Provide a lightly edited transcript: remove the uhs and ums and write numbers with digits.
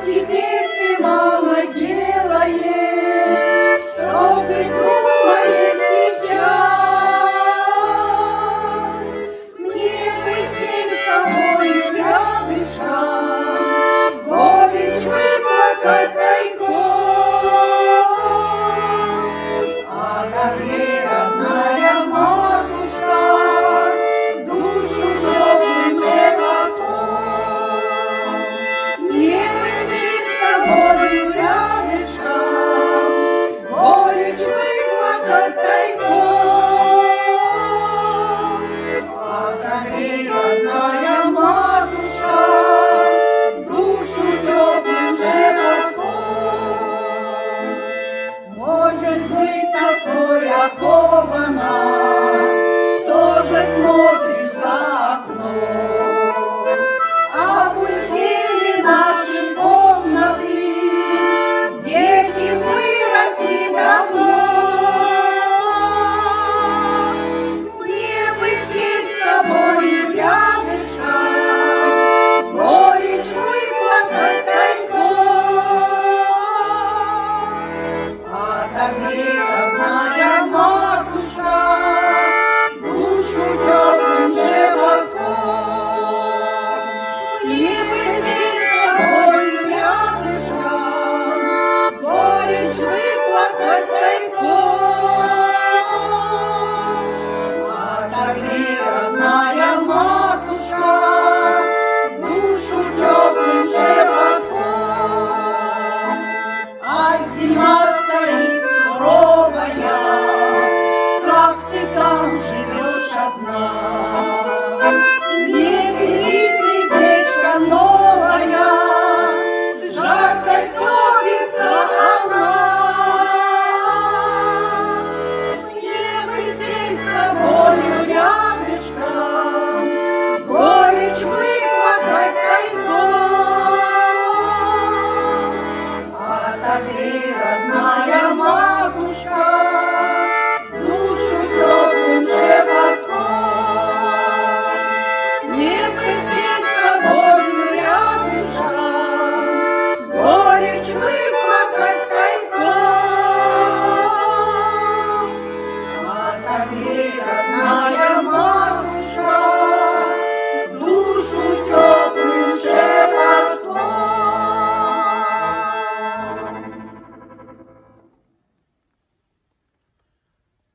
теперь ты, мама, делаешь? Что ты думаешь сейчас? Мне бы здесь с тобою рядышком горечь выплакать тайком. Отогрей, родная матушка, душу теплым животом. Мне бы здесь с тобою рядышком горечь выплакать тайком. Отогрей, родная матушка, душу теплым животком. Может быть, тоской окована, тоже смотришь за окном. Опустили наши комнаты, дети выросли давно. Мне бы здесь с тобою рядышком горечь выплакать тайком. Отогрей, родная матушка, душу теплым животком. Мне бы здесь с тобою рядышком горечь выплакать тайком. Отогрей, родная матушка, душу теплым животком. А зима стоит суровая, как ты там живешь одна? Не греет ли печка новая, жаркой топится она? Мне бы здесь с тобою рядышком горечь выплакать тайком. Отогрей, родная